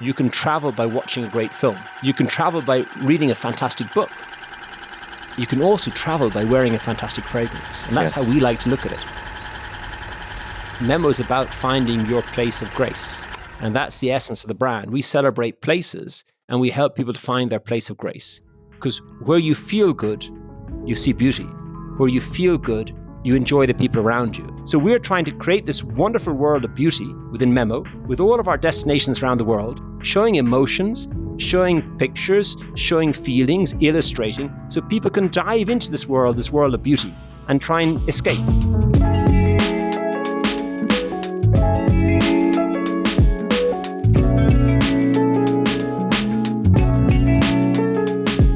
You can travel by watching a great film. You can travel by reading a fantastic book. You can also travel by wearing a fantastic fragrance. And that's how we like to look at it. Memo is about finding your place of grace. And that's the essence of the brand. We celebrate places and we help people to find their place of grace. Because where you feel good, you see beauty. Where you feel good, you enjoy the people around you. So we're trying to create this wonderful world of beauty within Memo, with all of our destinations around the world, showing emotions, showing pictures, showing feelings, illustrating, so people can dive into this world of beauty, and try and escape.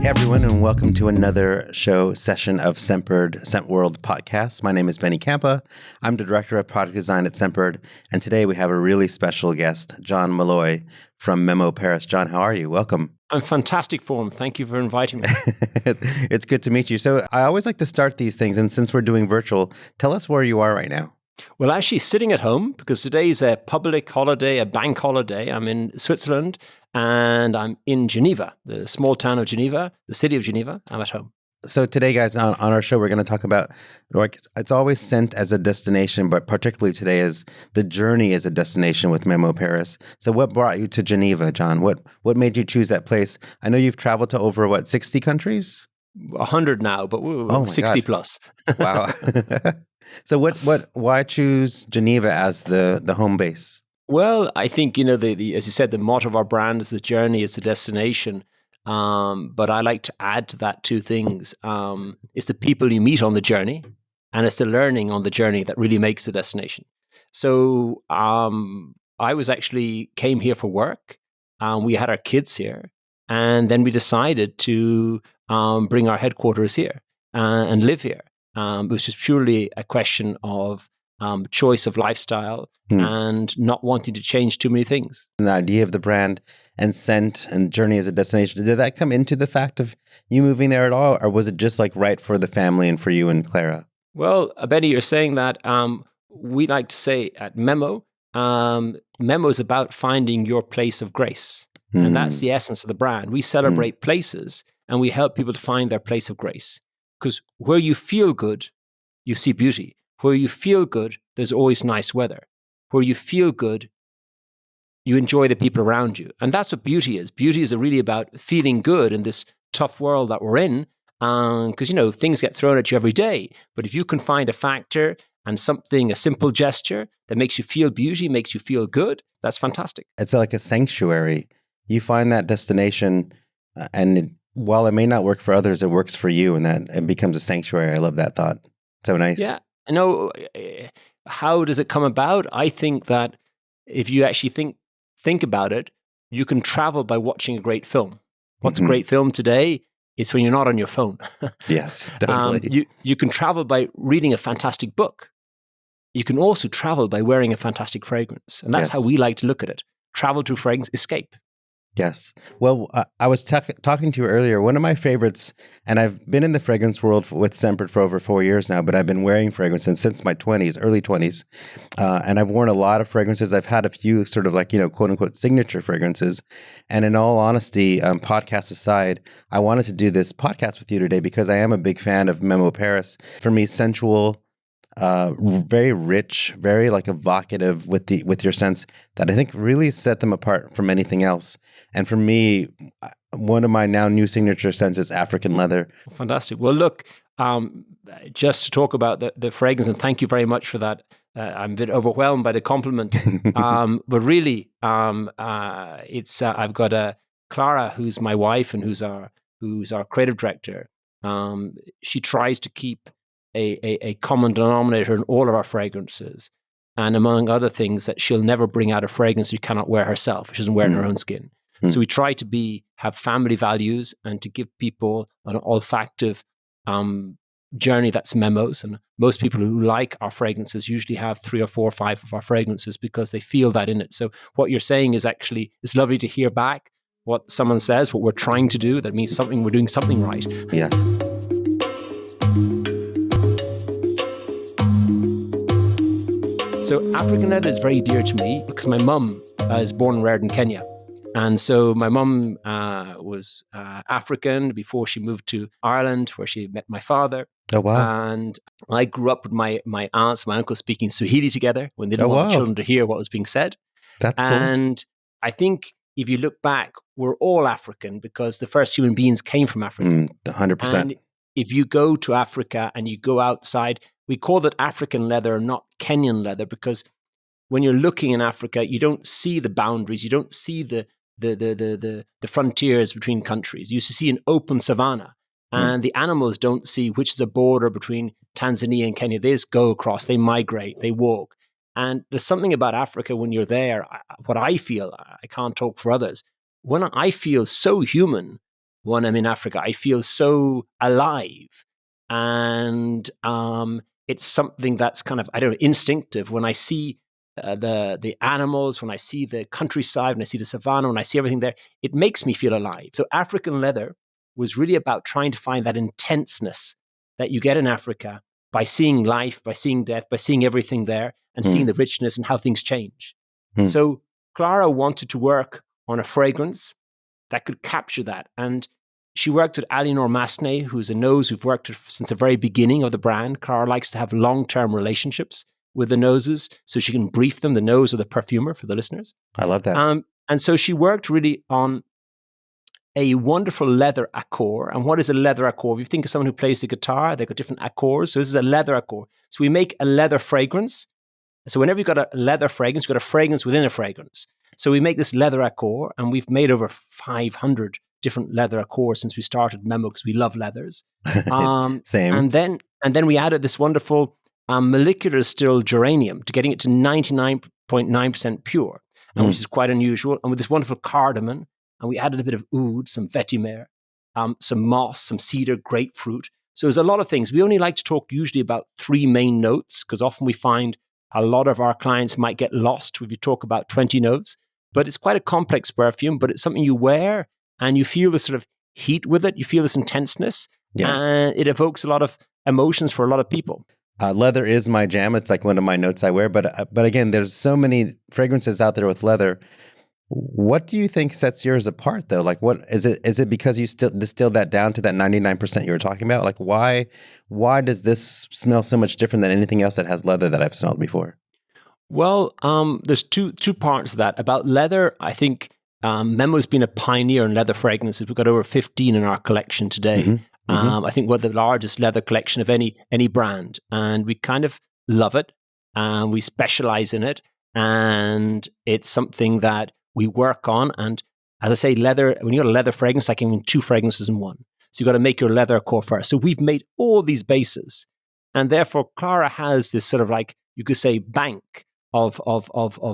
Hey everyone, and welcome to another session of Scentbird Scent World podcast. My name is Benny Campa. I'm the director of product design at Scentbird, and today we have a really special guest, John Molloy from Memo Paris. John, how are you? Welcome. I'm fantastic form. Thank you for inviting me. It's good to meet you. So I always like to start these things, and since we're doing virtual, tell us where you are right now. Well, actually sitting at home because today's a public holiday, a bank holiday. I'm in Switzerland and I'm in Geneva, the small town of Geneva, the city of Geneva. I'm at home. So today, guys, on our show, we're going to talk about, like, it's always scent as a destination, but particularly today is the journey as a destination with Memo Paris. So what brought you to Geneva, John? What made you choose that place? I know you've traveled to over, 60 countries? 100 now, but 60 plus. Wow. So why choose Geneva as the home base? Well, I think, the as you said, the motto of our brand is the journey is the destination. But I like to add to that two things. It's the people you meet on the journey, and it's the learning on the journey that really makes the destination. So I came here for work. We had our kids here, and then we decided to bring our headquarters here and live here. It was just purely a question of choice of lifestyle and not wanting to change too many things. And the idea of the brand and scent and journey as a destination, did that come into the fact of you moving there at all? Or was it just like right for the family and for you and Clara? Well, Benny, you're saying that we like to say at Memo, Memo is about finding your place of grace. And that's the essence of the brand. We celebrate places and we help people to find their place of grace. Because where you feel good, you see beauty. Where you feel good, there's always nice weather. Where you feel good, you enjoy the people around you. And that's what beauty is. Beauty is really about feeling good in this tough world that we're in. Because, things get thrown at you every day. But if you can find a factor and something, a simple gesture that makes you feel beauty, makes you feel good, that's fantastic. It's like a sanctuary. You find that destination and while it may not work for others, it works for you, and that it becomes a sanctuary. I love that thought. So nice. Yeah. I know. How does it come about? I think that if you actually think about it, you can travel by watching a great film. What's a great film today? It's when you're not on your phone. Yes, totally. You can travel by reading a fantastic book. You can also travel by wearing a fantastic fragrance. And that's how we like to look at it. Travel through fragrance, escape. Yes. Well, I was talking to you earlier. One of my favorites, and I've been in the fragrance world with Scentbird for over 4 years now, but I've been wearing fragrances since my early 20s. And I've worn a lot of fragrances. I've had a few sort of quote unquote signature fragrances. And in all honesty, podcast aside, I wanted to do this podcast with you today because I am a big fan of Memo Paris. For me, sensual, very rich, very evocative with your scents that I think really set them apart from anything else. And for me, one of my now new signature scents is African leather. Fantastic. Well, look, just to talk about the fragrance, and thank you very much for that. I'm a bit overwhelmed by the compliment, but really, it's I've got Clara, who's my wife and who's our creative director. She tries to keep a common denominator in all of our fragrances. And among other things, that she'll never bring out a fragrance she cannot wear herself. She doesn't wear it in her own skin. So we try to have family values and to give people an olfactive journey that's Memos. And most people who like our fragrances usually have 3 or 4 or 5 of our fragrances because they feel that in it. So what you're saying is actually, it's lovely to hear back what someone says, what we're trying to do. That means we're doing something right. Yes. So African leather is very dear to me because my mum is born and reared in Kenya. And so my mum was African before she moved to Ireland, where she met my father. Oh, wow. And I grew up with my aunts, my uncle speaking Swahili together when they didn't Oh, want the wow. children to hear what was being said. That's cool. And I think if you look back, we're all African because the first human beings came from Africa. 100%. And if you go to Africa and you go outside, we call it African leather, not Kenyan leather, because when you're looking in Africa, you don't see the boundaries, you don't see the frontiers between countries. You see an open savanna, and the animals don't see which is a border between Tanzania and Kenya. They just go across, they migrate, they walk. And there's something about Africa when you're there, what I feel, I can't talk for others, when I feel so human when I'm in Africa, I feel so alive. And it's something that's kind of, I don't know, instinctive. When I see the animals, when I see the countryside, when I see the savannah, when I see everything there, it makes me feel alive. So African leather was really about trying to find that intenseness that you get in Africa by seeing life, by seeing death, by seeing everything there and seeing the richness and how things change. So Clara wanted to work on a fragrance that could capture that. And she worked with Aliénor Massenet, who's a nose we've worked with since the very beginning of the brand. Clara likes to have long-term relationships with the noses so she can brief them, the nose of the perfumer for the listeners. I love that. And so she worked really on a wonderful leather accord. And what is a leather accord? If you think of someone who plays the guitar, they've got different accords. So this is a leather accord. So we make a leather fragrance. So whenever you've got a leather fragrance, you've got a fragrance within a fragrance. So we make this leather accord, and we've made over 500 different leather accords since we started Memo because we love leathers. Same. And then we added this wonderful molecular distilled geranium to getting it to 99.9% pure, which is quite unusual. And with this wonderful cardamom, and we added a bit of oud, some vetiver, some moss, some cedar, grapefruit. So there's a lot of things. We only like to talk usually about 3 main notes because often we find a lot of our clients might get lost if you talk about 20 notes. But it's quite a complex perfume, but it's something you wear and you feel this sort of heat with it. You feel this intenseness. Yes. And it evokes a lot of emotions for a lot of people. Leather is my jam. It's like one of my notes I wear. But again, there's so many fragrances out there with leather. What do you think sets yours apart, though? Like, what is it? Is it because you still distilled that down to that 99% you were talking about? Like, why does this smell so much different than anything else that has leather that I've smelled before? Well, there's two parts of that. About leather, I think Memo's been a pioneer in leather fragrances. We've got over 15 in our collection today. I think we're the largest leather collection of any brand, and we kind of love it. We specialize in it, and it's something that we work on. And as I say, leather, when you got a leather fragrance, like even 2 fragrances in one. So you got to make your leather core first. So we've made all these bases, and therefore Clara has this sort of, like, you could say, bank of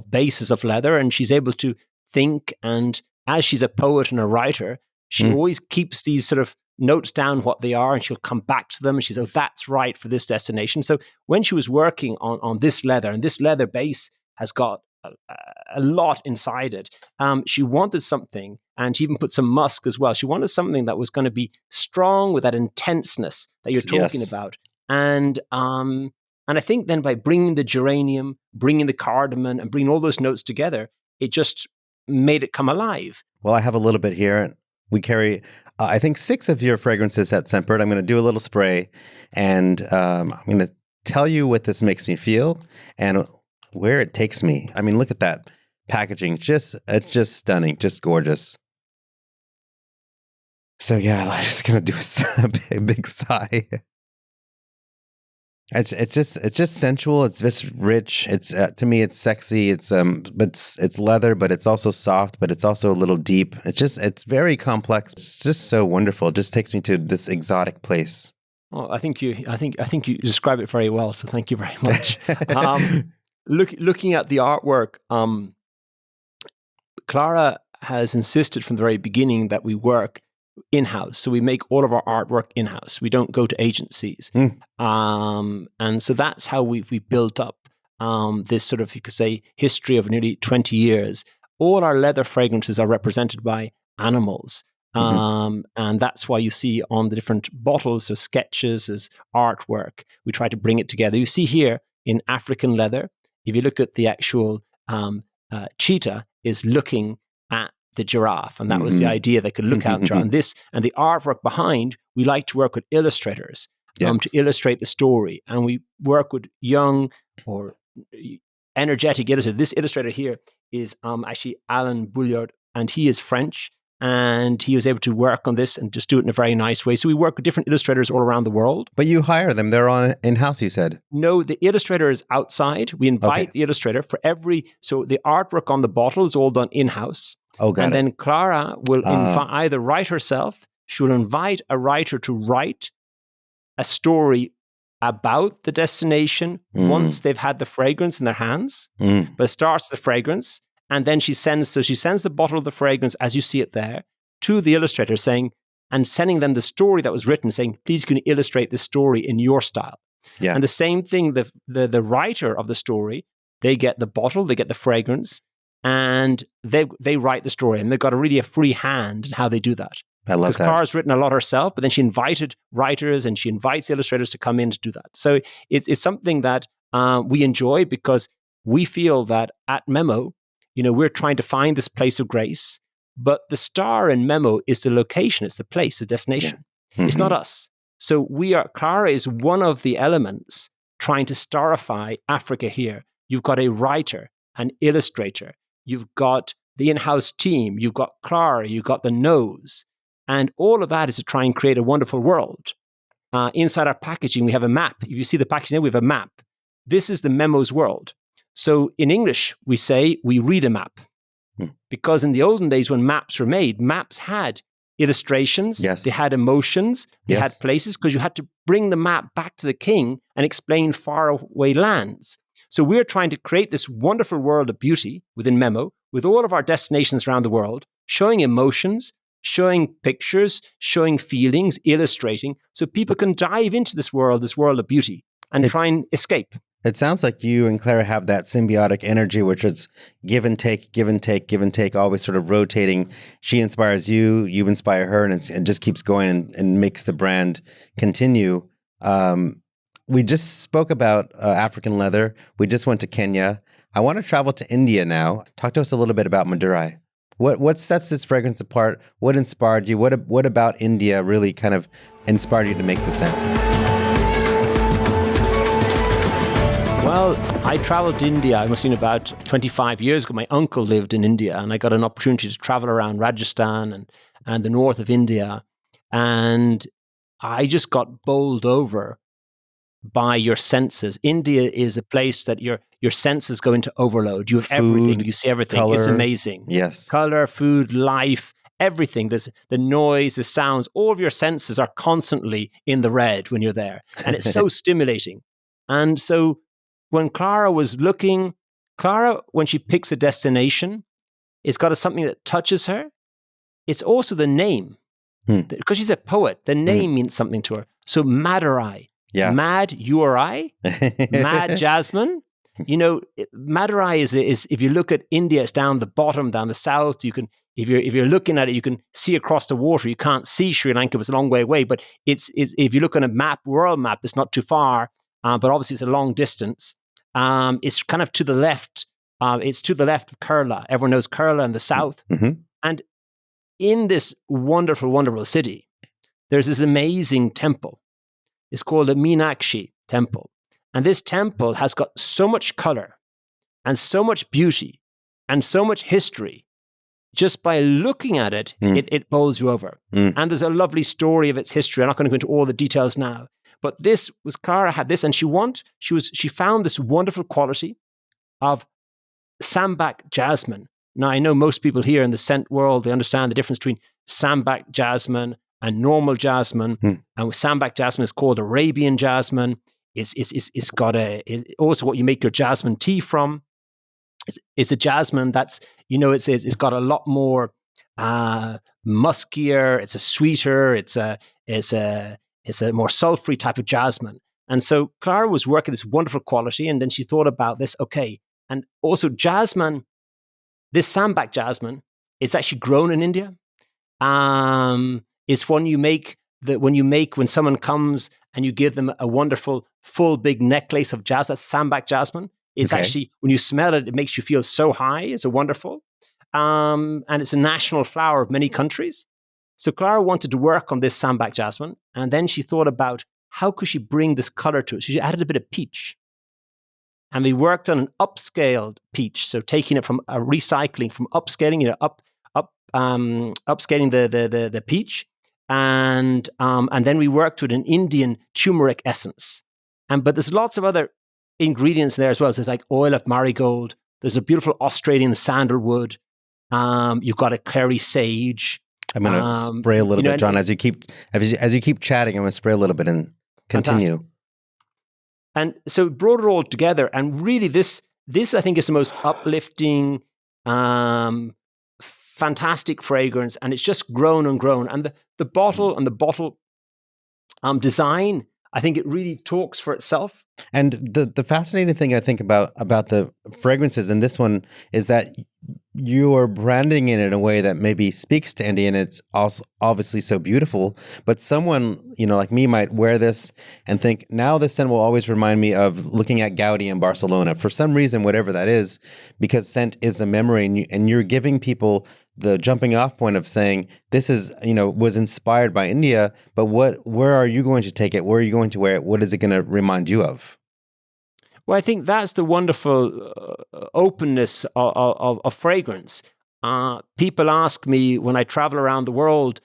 bases of leather, and she's able to think. And as she's a poet and a writer, she always keeps these sort of notes down what they are, and she'll come back to them, and she's, oh, that's right for this destination. So when she was working on this leather, and this leather base has got a lot inside it, she wanted something, and she even put some musk as well. She wanted something that was going to be strong with that intenseness that you're talking about. And I think then by bringing the geranium, bringing the cardamom, and bringing all those notes together, it just made it come alive. Well, I have a little bit here. We carry, I think, 6 of your fragrances at Scentbird. I'm going to do a little spray, and I'm going to tell you what this makes me feel and where it takes me. I mean, look at that packaging. It's just stunning, just gorgeous. So yeah, I'm just going to do a big sigh. It's just sensual. It's just rich. It's to me, it's sexy. It's it's leather, but it's also soft, but it's also a little deep. It's very complex. It's just so wonderful. It just takes me to this exotic place. Well, I think you describe it very well. So thank you very much. Looking at the artwork, Clara has insisted from the very beginning that we work in-house. So we make all of our artwork in-house. We don't go to agencies. And so that's how we built up this sort of, you could say, history of nearly 20 years. All our leather fragrances are represented by animals. And that's why you see on the different bottles, there's sketches, there's artwork. We try to bring it together. You see here in African leather, if you look at the actual cheetah is looking at the giraffe. And that was the idea. They could look out and giraffe. And the artwork behind, we like to work with illustrators to illustrate the story. And we work with young or energetic illustrators. This illustrator here is actually Alain Bouillard, and he is French. And he was able to work on this and just do it in a very nice way. So we work with different illustrators all around the world. But you hire them. They're on in-house, you said. No, the illustrator is outside. We invite the illustrator for so the artwork on the bottle is all done in-house. Oh, got it. And then Clara will either write herself, she will invite a writer to write a story about the destination once they've had the fragrance in their hands. But it starts the fragrance. And then she sends the bottle of the fragrance as you see it there to the illustrator sending them the story that was written, saying, please can you illustrate this story in your style? Yeah. And the same thing, the writer of the story, they get the bottle, they get the fragrance, and they write the story. And they've got a free hand in how they do that. I love that. Because Clara's written a lot herself, but then she invited writers and she invites illustrators to come in to do that. So it's something that we enjoy because we feel that at Memo, we're trying to find this place of grace, but the star in Memo is the location, it's the place, the destination. Yeah. It's not us. So Clara is one of the elements trying to starify Africa here. You've got a writer, an illustrator, you've got the in-house team, you've got Clara, you've got the nose, and all of that is to try and create a wonderful world. Inside our packaging, we have a map. If you see the packaging there, we have a map. This is the Memo's world. So in English, we say we read a map. Because in the olden days when maps were made, maps had illustrations, they had emotions, they had places, because you had to bring the map back to the king and explain faraway lands. So we're trying to create this wonderful world of beauty within Memo, with all of our destinations around the world, showing emotions, showing pictures, showing feelings, illustrating, so people can dive into this world of beauty, and try and escape. It sounds like you and Clara have that symbiotic energy, which is give and take, give and take, give and take, always sort of rotating. She inspires you, you inspire her, and it just keeps going and makes the brand continue. We just spoke about African leather. We just went to Kenya. I want to travel to India now. Talk to us a little bit about Madurai. What sets this fragrance apart? What inspired you? What about India really kind of inspired you to make the scent? Well, I traveled to India, I must have been about 25 years ago. My uncle lived in India, and I got an opportunity to travel around Rajasthan and the north of India. And I just got bowled over by your senses. India is a place that your senses go into overload. You have everything, you see everything. Color, it's amazing. Yes. Color, food, life, everything. There's the noise, the sounds, all of your senses are constantly in the red when you're there. And it's so stimulating. And so when Clara was looking, when she picks a destination, it's got something that touches her. It's also the name. Because she's a poet, the name means something to her. So Madurai. Yeah. Mad, you or I? Mad jasmine. Madurai is if you look at India, it's down the bottom, down the south. You can, if you're looking at it, you can see across the water. You can't see Sri Lanka, it's a long way away. But it's if you look on a map, world map, it's not too far. But obviously it's a long distance. It's kind of to the left. It's to the left of Kerala. Everyone knows Kerala in the south. And in this wonderful, wonderful city, there's this amazing temple. It's called the Meenakshi Temple. And this temple has got so much color and so much beauty and so much history. Just by looking at it, it bowls you over. And there's a lovely story of its history. I'm not going to go into all the details now. But Clara had this, and she found this wonderful quality of sambac jasmine. Now, I know most people here in the scent world, they understand the difference between sambac jasmine and normal jasmine. And sambac jasmine is called Arabian jasmine. It's got also what you make your jasmine tea from. It's a jasmine that's, it's got a lot more muskier. It's a sweeter. It's a more sulfury type of jasmine. And so Clara was working this wonderful quality, and then she thought about this. Okay, and also jasmine. This sambac jasmine, it's actually grown in India. It's one you make when someone comes and you give them a wonderful full big necklace of jasmine. That's sambac jasmine. It's actually, when you smell it, it makes you feel so high. It's a wonderful. and it's a national flower of many countries. So Clara wanted to work on this sambac jasmine, and then she thought about how could she bring this color to it. So she added a bit of peach. And we worked on an upscaled peach, so taking it from recycling, from upscaling, upscaling the peach, and then we worked with an Indian turmeric essence. But there's lots of other ingredients there as well. So it's like oil of marigold. There's a beautiful Australian sandalwood. You've got a clary sage. I'm going to spray a little bit, John. As you keep chatting, I'm going to spray a little bit and continue. Fantastic. And so it brought it all together. And really this I think is the most uplifting, fantastic fragrance. And it's just grown and grown. And the bottle and the bottle design, I think it really talks for itself. And the fascinating thing I think about the fragrances in this one is that you are branding it in a way that maybe speaks to India, and it's also obviously so beautiful. But someone, like me might wear this and think, now this scent will always remind me of looking at Gaudi in Barcelona for some reason, whatever that is, because scent is a memory, and you're giving people the jumping off point of saying this is, was inspired by India, but where are you going to take it? Where are you going to wear it? What is it going to remind you of? Well, I think that's the wonderful openness of fragrance. People ask me when I travel around the world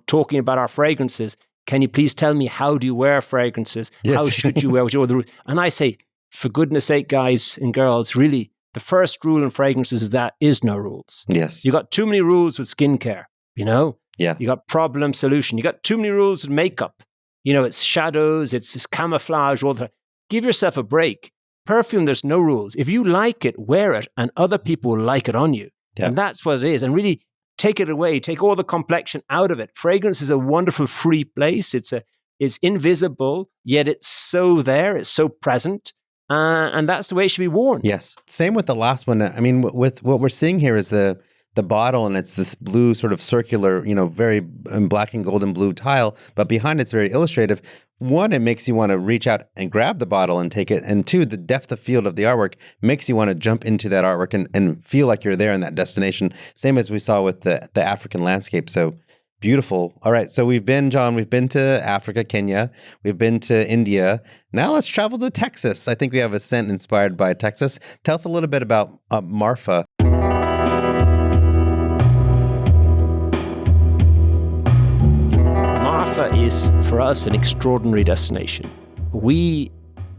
talking about our fragrances, can you please tell me, how do you wear fragrances? Yes. How should you wear? What are the rules? And I say, for goodness sake, guys and girls, really, the first rule in fragrances is that is no rules. Yes. You got too many rules with skincare, Yeah. You got problem, solution. You got too many rules with makeup. It's shadows, it's camouflage, all the time. Give yourself a break. Perfume, there's no rules. If you like it, wear it, and other people will like it on you. Yeah. And that's what it is. And really take it away, take all the complexion out of it. Fragrance is a wonderful free place. It's invisible, yet it's so there, it's so present. And that's the way it should be worn. Yes. Same with the last one. I mean, with what we're seeing here is the bottle, and it's this blue sort of circular, very black and golden blue tile, but behind it's very illustrative. One, it makes you want to reach out and grab the bottle and take it. And two, the depth of field of the artwork makes you want to jump into that artwork and feel like you're there in that destination. Same as we saw with the African landscape. So beautiful. All right. So we've been to Africa, Kenya. We've been to India. Now let's travel to Texas. I think we have a scent inspired by Texas. Tell us a little bit about Marfa. Marfa is, for us, an extraordinary destination. We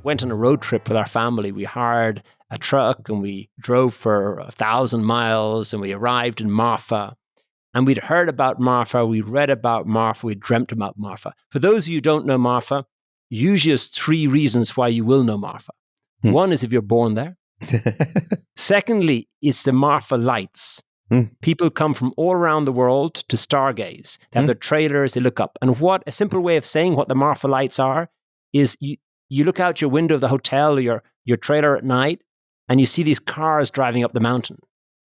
went on a road trip with our family. We hired a truck and we drove for 1,000 miles, and we arrived in Marfa. And we'd heard about Marfa, we read about Marfa, we dreamt about Marfa. For those of you who don't know Marfa, usually there's 3 reasons why you will know Marfa. One is if you're born there. Secondly, it's the Marfa lights. People come from all around the world to stargaze. They have their trailers, they look up. And what a simple way of saying what the Marfa lights are is you look out your window of the hotel or your trailer at night, and you see these cars driving up the mountain,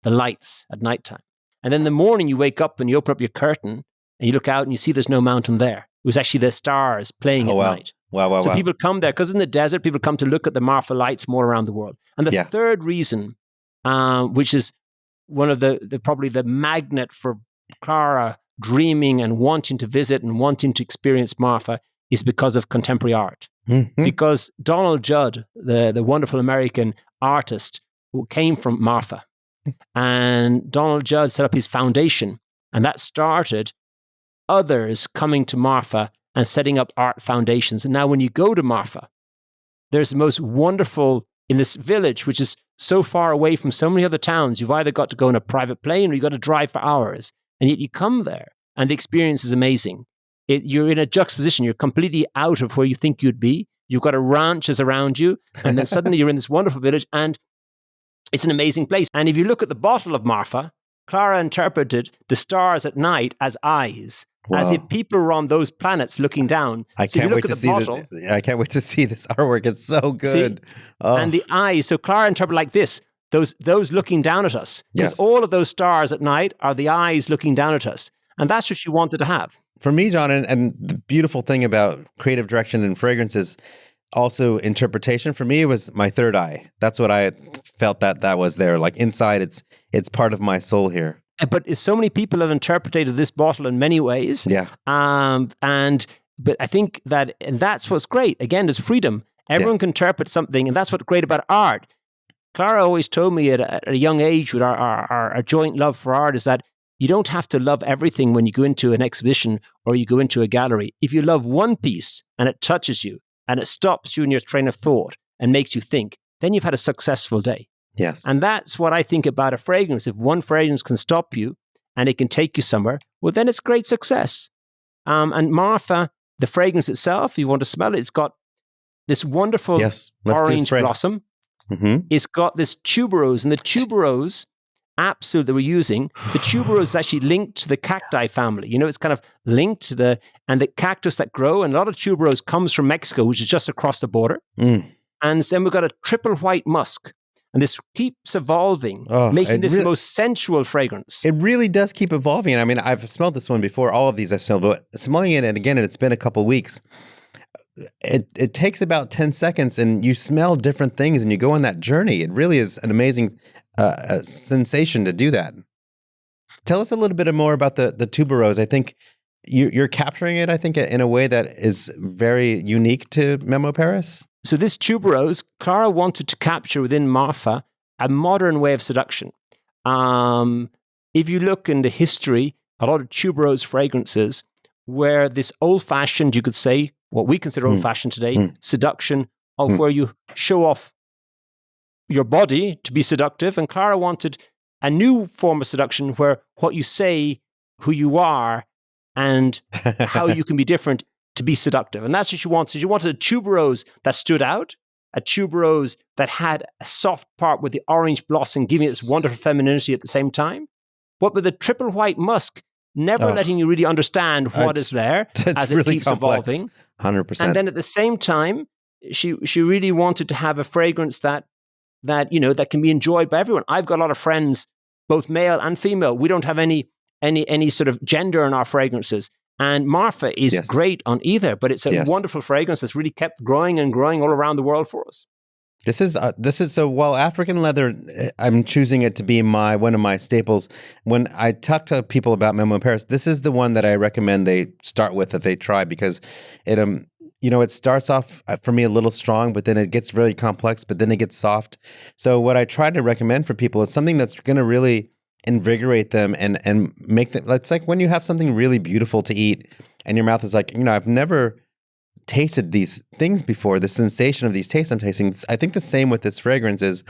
the lights at nighttime. And then in the morning you wake up and you open up your curtain and you look out and you see there's no mountain there. It was actually the stars playing at night. Wow. So people come there because in the desert, people come to look at the Marfa lights more around the world. And the third reason, which is one of the probably the magnet for Clara dreaming and wanting to visit and wanting to experience Marfa, is because of contemporary art. Because Donald Judd, the wonderful American artist who came from Marfa, and Donald Judd set up his foundation, and that started others coming to Marfa and setting up art foundations. And now when you go to Marfa, there's the most wonderful, in this village, which is so far away from so many other towns, you've either got to go in a private plane or you've got to drive for hours. And yet you come there and the experience is amazing. You're in a juxtaposition. You're completely out of where you think you'd be. You've got ranches around you. And then suddenly you're in this wonderful village and it's an amazing place. And if you look at the bottle of Marfa, Clara interpreted the stars at night as eyes. Wow. As if people were on those planets looking down. I can't wait to see this artwork. It's so good. And the eyes. So Clara interpreted like this, those looking down at us. Because all of those stars at night are the eyes looking down at us. And that's what she wanted to have. For me, John, and the beautiful thing about creative direction and fragrances, also interpretation. For me, it was my third eye. That's what I felt that was there. Like inside, it's part of my soul here. But so many people have interpreted this bottle in many ways. Yeah. But I think and that's what's great. Again, there's freedom. Everyone can interpret something, and that's what's great about art. Clara always told me at a young age with our joint love for art is that you don't have to love everything when you go into an exhibition or you go into a gallery. If you love one piece and it touches you and it stops you in your train of thought and makes you think, then you've had a successful day. Yes. And that's what I think about a fragrance. If one fragrance can stop you and it can take you somewhere, well, then it's great success. And Marfa, the fragrance itself, you want to smell it, it's got this wonderful orange blossom. Mm-hmm. It's got this tuberose, and the tuberose absolute that we're using, the tuberose is actually linked to the cacti family. It's kind of linked to the cactus that grow, and a lot of tuberose comes from Mexico, which is just across the border. And then we've got a triple white musk. And this keeps evolving, making this the most sensual fragrance. It really does keep evolving. I mean, I've smelled this one before. All of these I've smelled, but smelling it, and again, it's been a couple of weeks. It takes about 10 seconds, and you smell different things, and you go on that journey. It really is an amazing sensation to do that. Tell us a little bit more about the tuberose. I think you're capturing it, I think, in a way that is very unique to Memo Paris. So this tuberose, Clara wanted to capture within Marfa a modern way of seduction. If you look in the history, a lot of tuberose fragrances where this old-fashioned, you could say, what we consider old-fashioned today, seduction of where you show off your body to be seductive. And Clara wanted a new form of seduction where what you say, who you are, and how you can be different to be seductive. And that's what she wanted. She wanted a tuberose that stood out, a tuberose that had a soft part with the orange blossom, giving it this wonderful femininity at the same time. But with the triple white musk, never letting you really understand what is there as it really keeps evolving. 100%. And then at the same time, she really wanted to have a fragrance that can be enjoyed by everyone. I've got a lot of friends, both male and female. We don't have any sort of gender in our fragrances. And Marfa is great on either, but it's a wonderful fragrance that's really kept growing and growing all around the world for us. This is so well, African leather, I'm choosing it to be one of my staples. When I talk to people about Memo Paris, this is the one that I recommend they start with, that they try, because it starts off for me a little strong, but then it gets really complex, but then it gets soft. So what I try to recommend for people is something that's going to really invigorate them and make them. It's like when you have something really beautiful to eat and your mouth is like, I've never tasted these things before, the sensation of these tastes I'm tasting. I think the same with this fragrance is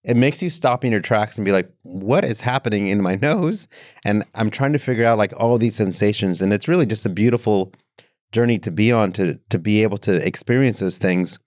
it makes you stop in your tracks and be like, what is happening in my nose? And I'm trying to figure out like all these sensations. And it's really just a beautiful journey to be on, to be able to experience those things.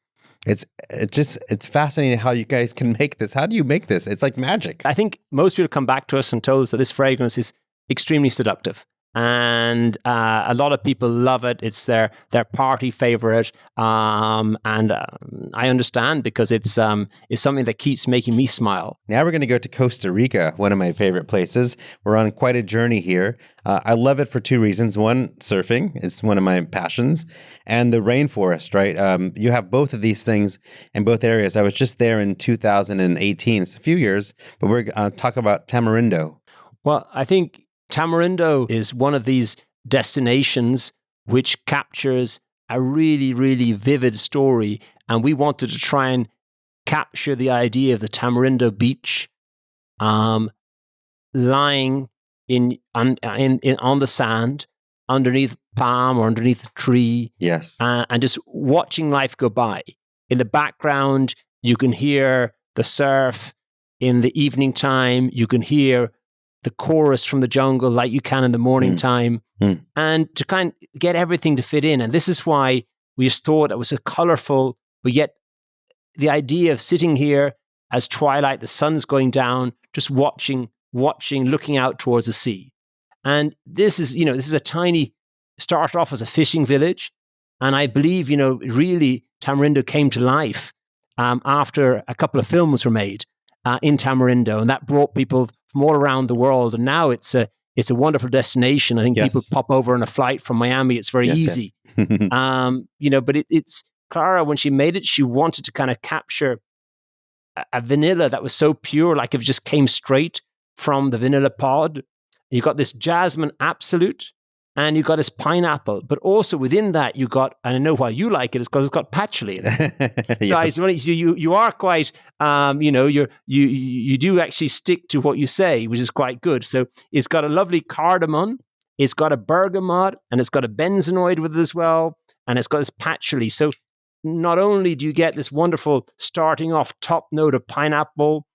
It's fascinating how you guys can make this. How do you make this? It's like magic. I think most people come back to us and tell us that this fragrance is extremely seductive. And a lot of people love it. It's their party favorite, and I understand, because it's something that keeps making me smile. Now we're going to go to Costa Rica, one of my favorite places. We're on quite a journey here. I love it for two reasons. One, surfing is one of my passions, and the rainforest. Right, you have both of these things in both areas. I was just there in 2018. It's a few years, but we're talking about Tamarindo. Well, I think Tamarindo is one of these destinations which captures a really, really vivid story. And we wanted to try and capture the idea of the Tamarindo beach, lying on the sand, underneath palm or underneath a tree. Yes. And just watching life go by. In the background, you can hear the surf. In the evening time, you can hear the chorus from the jungle like you can in the morning time, and to kind of get everything to fit in. And this is why we just thought it was a colorful, but yet the idea of sitting here as twilight, the sun's going down, just watching, looking out towards the sea. And this is a tiny, started off as a fishing village. And I believe, really Tamarindo came to life after a couple of films were made in Tamarindo, and that brought people from all around the world. And now it's a wonderful destination. I think people pop over on a flight from Miami. It's very easy. But it's Clara, when she made it, she wanted to kind of capture a vanilla that was so pure, like if it just came straight from the vanilla pod. You got this jasmine absolute, and you got this pineapple, but also within that you got, and I know why you like it, is because it's got patchouli in it. Yes. So you are quite, you do actually stick to what you say, which is quite good. So it's got a lovely cardamom, it's got a bergamot, and it's got a benzenoid with it as well, and it's got this patchouli. So not only do you get this wonderful starting off top note of pineapple,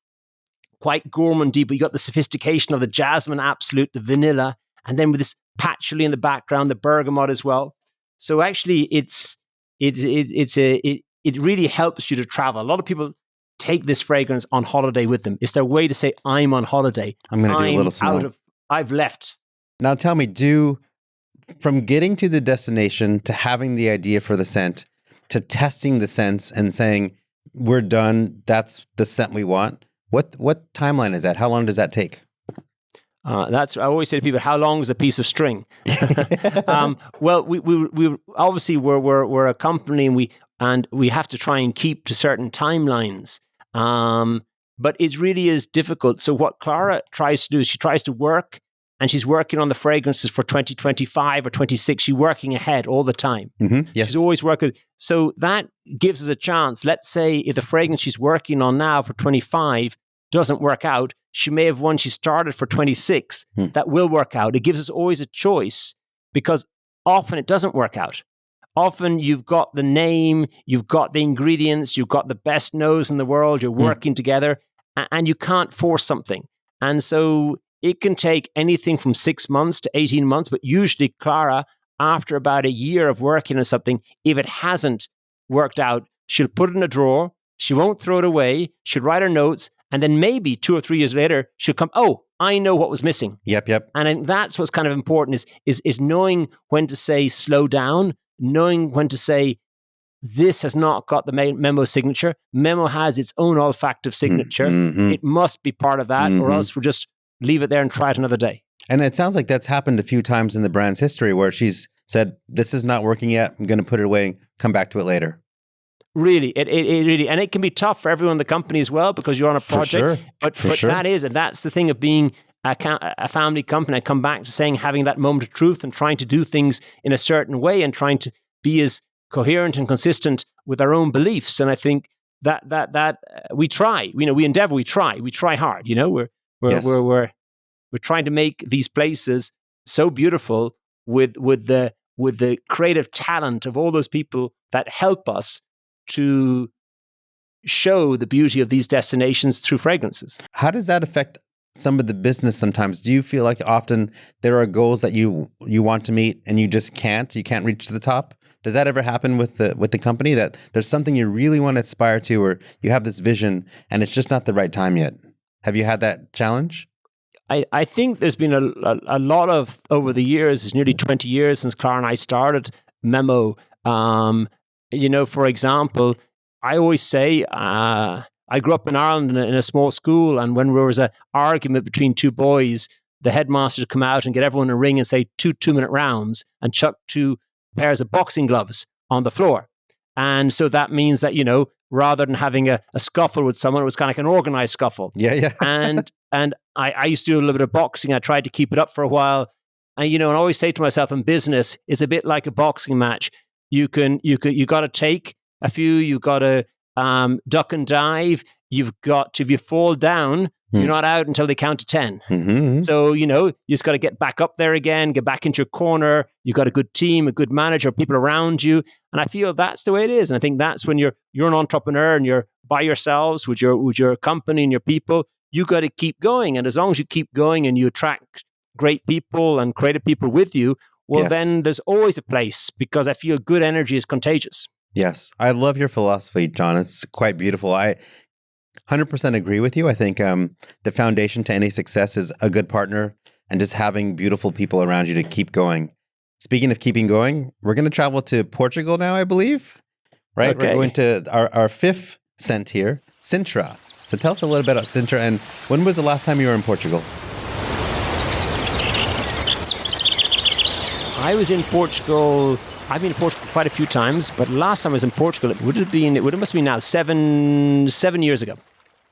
quite gourmandy, but you got the sophistication of the jasmine absolute, the vanilla, and then with this patchouli in the background, the bergamot as well. So actually, it really helps you to travel. A lot of people take this fragrance on holiday with them. It's their way to say, I'm on holiday. I'm going to do a little smell. I've left. Now tell me, from getting to the destination to having the idea for the scent to testing the scents and saying, we're done, that's the scent we want. What timeline is that? How long does that take? I always say to people, how long is a piece of string? Well, we obviously we're a company, and we have to try and keep to certain timelines. But it really is difficult. So what Clara tries to do is she tries to work, and she's working on the fragrances for 2025 or 26. She's working ahead all the time. Mm-hmm. Yes. She's always working. So that gives us a chance. Let's say if the fragrance she's working on now for 25 doesn't work out, she may have one she started for 26 that will work out. It gives us always a choice, because often it doesn't work out. Often you've got the name, you've got the ingredients, you've got the best nose in the world, you're working together, and you can't force something. And so it can take anything from 6 months to 18 months, but usually Clara, after about a year of working on something, if it hasn't worked out, she'll put it in a drawer, she won't throw it away, she'll write her notes, and then maybe 2 or 3 years later, she'll come, oh, I know what was missing. Yep. And that's what's kind of important is knowing when to say slow down, knowing when to say, this has not got the Memo signature. Memo has its own olfactive signature. Mm-hmm. It must be part of that, or else we'll just leave it there and try it another day. And it sounds like that's happened a few times in the brand's history where she's said, this is not working yet. I'm going to put it away and come back to it later. Really, it really, and it can be tough for everyone in the company as well, because you're on a project. But that's the thing of being a family company. I come back to saying, having that moment of truth and trying to do things in a certain way and trying to be as coherent and consistent with our own beliefs. And I think that we try, we endeavor, we try hard. We're trying to make these places so beautiful with the creative talent of all those people that help us to show the beauty of these destinations through fragrances. How does that affect some of the business sometimes? Do you feel like often there are goals that you want to meet and you just can't reach to the top? Does that ever happen with the company, that there's something you really want to aspire to, or you have this vision and it's just not the right time yet? Have you had that challenge? I think there's been a lot of, over the years, it's nearly 20 years since Clara and I started Memo. For example, I always say, I grew up in Ireland in a small school, and when there was an argument between two boys, the headmaster would come out and get everyone in a ring and say 2 2-minute rounds and chuck 2 pairs of boxing gloves on the floor. And so that means that, rather than having a scuffle with someone, it was kind of like an organized scuffle. Yeah. And I used to do a little bit of boxing. I tried to keep it up for a while. And, and I always say to myself, in business, it's a bit like a boxing match. You got to take a few, you got to duck and dive. You've got to, if you fall down, you're not out until they count to 10. Mm-hmm. So, you just got to get back up there again, get back into your corner. You got a good team, a good manager, people around you. And I feel that's the way it is. And I think that's when you're an entrepreneur and you're by yourselves with your company and your people, you got to keep going. And as long as you keep going and you attract great people and creative people with you, then there's always a place, because I feel good energy is contagious. Yes. I love your philosophy, John. It's quite beautiful. I 100% agree with you. I think the foundation to any success is a good partner and just having beautiful people around you to keep going. Speaking of keeping going, we're going to travel to Portugal now, I believe. Right? Okay. We're going to our 5th scent here, Sintra. So tell us a little bit about Sintra, and when was the last time you were in Portugal? I was in Portugal I've been to Portugal quite a few times, but last time I was in Portugal, it must have been now seven years ago.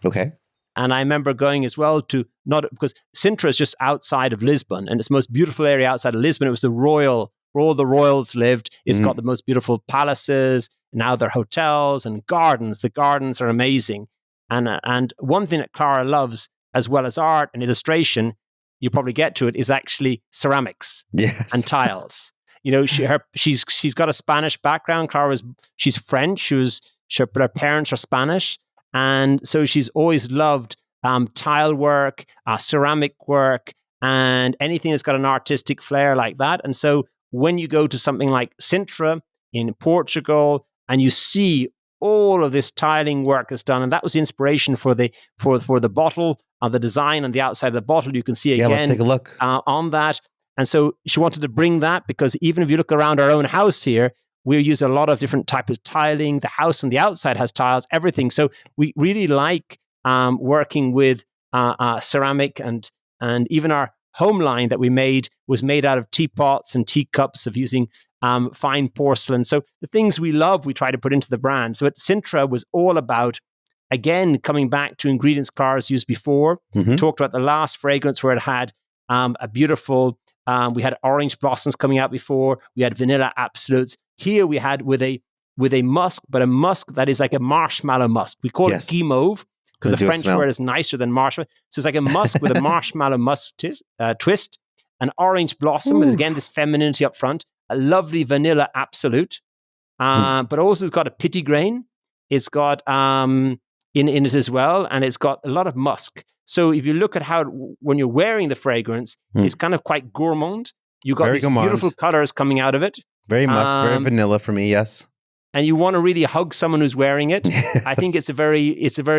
Okay. And I remember going as well because Sintra is just outside of Lisbon, and it's the most beautiful area outside of Lisbon. It was where all the royals lived. It's got the most beautiful palaces. Now they're hotels and gardens. The gardens are amazing. And one thing that Clara loves, as well as art and illustration, you probably get to it, is actually ceramics and tiles. You know, she's got a Spanish background. She's French. But her parents are Spanish. And so she's always loved tile work, ceramic work, and anything that's got an artistic flair like that. And so when you go to something like Sintra in Portugal and you see all of this tiling work that's done, and that was the inspiration for the bottle, the design on the outside of the bottle, you can see again. Let's take a look on that. And so she wanted to bring that, because even if you look around our own house here, we use a lot of different types of tiling. The house on the outside has tiles, everything. So we really like working with ceramic, and even our home line that we made was made out of teapots and teacups, of using fine porcelain. So the things we love, we try to put into the brand. So at Sintra was all about, again, coming back to ingredients Clara's used before. Talked about the last fragrance where it had a beautiful, we had orange blossoms coming out before. We had vanilla absolutes. Here we had with a musk, but a musk that is like a marshmallow musk. We call it guimauve because the French word is nicer than marshmallow. So it's like a musk with a marshmallow musk twist, an orange blossom with, again, this femininity up front, a lovely vanilla absolute, but also it's got a pity grain. It's got in it as well, and it's got a lot of musk. So if you look at how, when you're wearing the fragrance, it's kind of quite gourmand. You got these beautiful colors coming out of it. Very musk, very vanilla for me, yes. And you want to really hug someone who's wearing it. Yes. I think it's a very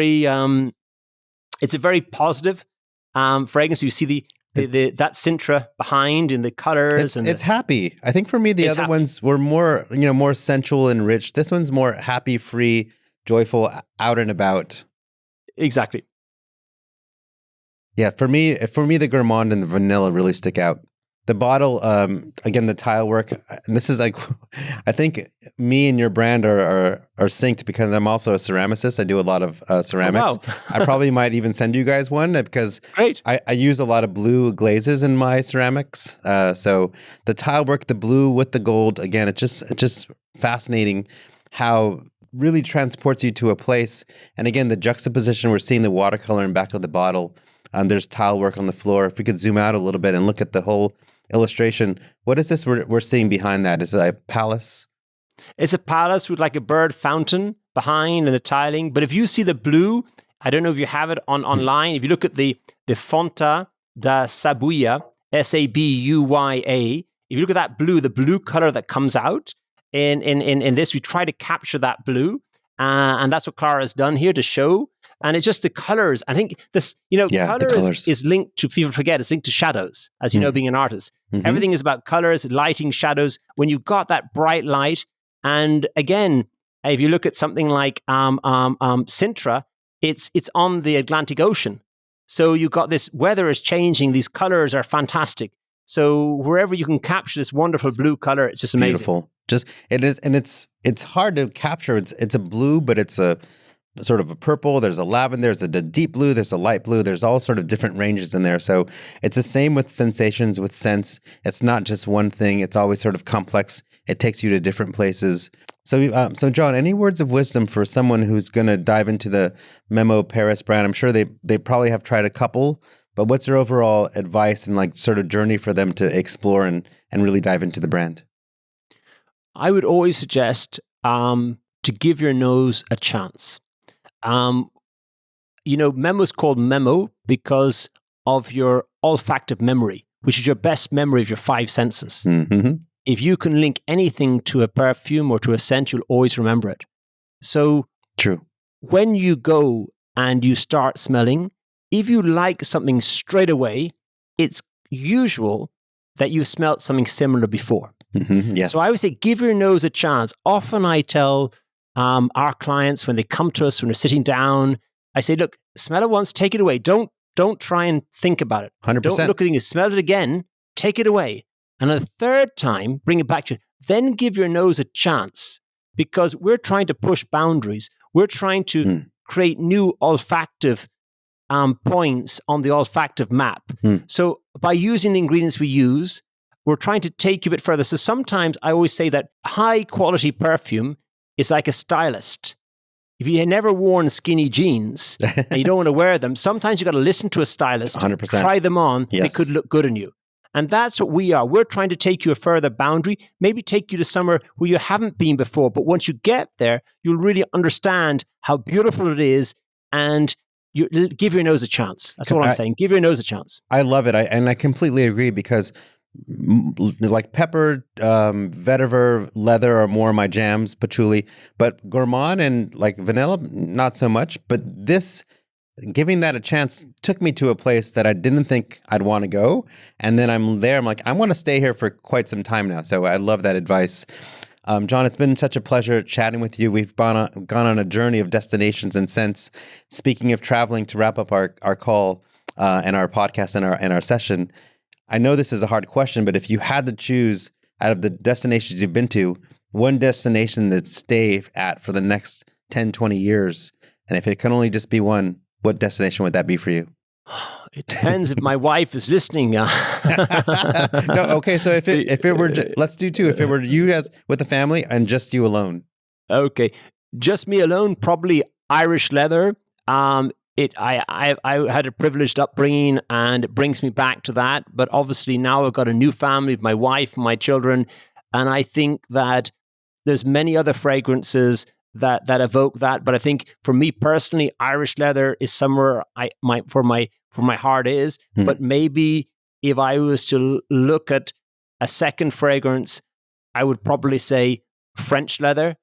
positive fragrance. You see that Sintra behind in the colors, it's happy. I think for me the other ones were more sensual and rich. This one's more happy, free, joyful, out and about. Exactly. Yeah, for me the gourmand and the vanilla really stick out. The bottle, again, the tile work, and this is like, I think me and your brand are synced because I'm also a ceramicist. I do a lot of ceramics. Oh, wow. I probably might even send you guys one because I use a lot of blue glazes in my ceramics. So the tile work, the blue with the gold, again, it's just fascinating how really transports you to a place. And again, the juxtaposition, we're seeing the watercolor in back of the bottle. There's tile work on the floor. If we could zoom out a little bit and look at the whole illustration, what is this we're seeing behind that? Is it a palace? It's a palace with like a bird fountain behind and the tiling. But if you see the blue, I don't know if you have it online. If you look at the Fonta da Sabuia, Sabuya, if you look at that blue, the blue color that comes out in this, we try to capture that blue. And that's what Clara has done here to show. And it's just the colors. I think this, colors is linked to, people forget, it's linked to shadows, as you know, being an artist. Everything is about colors, lighting, shadows. When you've got that bright light, and again, if you look at something like Sintra, it's on the Atlantic Ocean. So you've got this, weather is changing, these colors are fantastic. So wherever you can capture this wonderful blue color, it's just amazing. Beautiful. It is, and it's hard to capture. It's a blue, but it's a sort of a purple. There's a lavender. There's a deep blue. There's a light blue. There's all sort of different ranges in there. So it's the same with sensations, with scents. It's not just one thing. It's always sort of complex. It takes you to different places. So John, any words of wisdom for someone who's going to dive into the Memo Paris brand? I'm sure they probably have tried a couple, but what's your overall advice and like sort of journey for them to explore and really dive into the brand? I would always suggest to give your nose a chance. Memo is called Memo because of your olfactive memory, which is your best memory of your five senses. Mm-hmm. If you can link anything to a perfume or to a scent, you'll always remember it. So true. When you go and you start smelling, if you like something straight away, it's usual that you smelt something similar before. Mm-hmm, yes. So I would say give your nose a chance. Often I tell our clients when they come to us, when we're sitting down, I say, look, smell it once, take it away. Don't try and think about it. 100%. Don't look at it, smell it again, take it away. And a third time, bring it back to you. then give your nose a chance, because we're trying to push boundaries. We're trying to create new olfactive points on the olfactive map. So by using the ingredients we use, we're trying to take you a bit further. So sometimes I always say that high quality perfume is like a stylist. If you had never worn skinny jeans and you don't want to wear them, sometimes you got to listen to a stylist, 100%. Try them on. Yes. They could look good on you. And that's what we are. We're trying to take you a further boundary, maybe take you to somewhere where you haven't been before. But once you get there, you'll really understand how beautiful it is, and you give your nose a chance. That's all I'm saying. Give your nose a chance. I love it. And I completely agree, because like pepper, vetiver, leather are more my jams, patchouli, but gourmand and like vanilla, not so much. But this, giving that a chance, took me to a place that I didn't think I'd want to go. And then I'm there, I'm like, I want to stay here for quite some time now. So I love that advice. John, it's been such a pleasure chatting with you. We've gone on a journey of destinations and scents. Speaking of traveling, to wrap up our call and our podcast and our session, I know this is a hard question, but if you had to choose out of the destinations you've been to, one destination that stay at for the next 10, 20 years, and if it can only just be one, what destination would that be for you? It depends if my wife is listening. No, okay. So if it were, let's do two. If it were you as with the family and just you alone. Okay, just me alone. Probably Irish leather. I had a privileged upbringing, and it brings me back to that. But obviously now I've got a new family, my wife, my children, and I think that there's many other fragrances that evoke that. But I think for me personally, Irish leather is somewhere my heart is. But maybe if I was to look at a second fragrance, I would probably say French leather,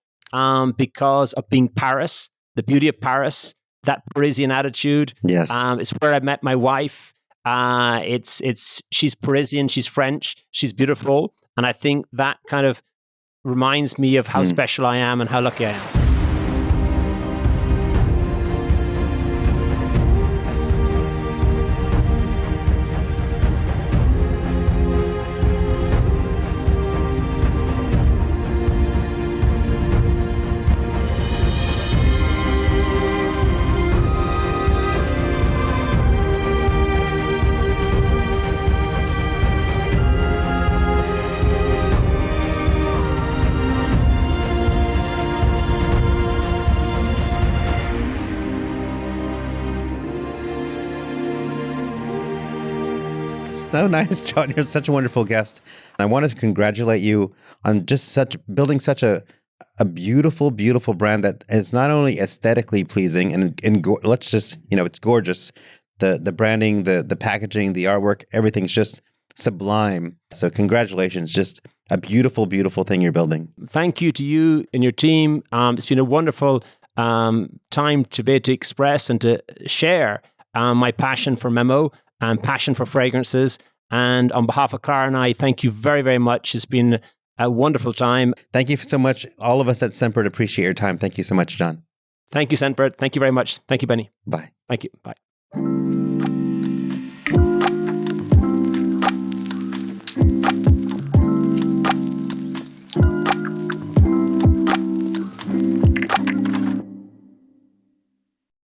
because of being Paris, the beauty of Paris, that Parisian attitude. Yes, it's where I met my wife. She's Parisian, she's French, she's beautiful, and I think that kind of reminds me of how special I am and how lucky I am. So nice, John. You're such a wonderful guest. And I want to congratulate you on just building such a beautiful, beautiful brand that is not only aesthetically pleasing and let's just, it's gorgeous. The branding, the packaging, the artwork, everything's just sublime. So congratulations. Just a beautiful, beautiful thing you're building. Thank you to you and your team. It's been a wonderful time to be able to express and to share my passion for Memo and passion for fragrances. And on behalf of Clara and I, thank you very, very much. It's been a wonderful time. Thank you so much. All of us at Scentbird appreciate your time. Thank you so much, John. Thank you, Scentbird. Thank you very much. Thank you, Benny. Bye. Thank you. Bye.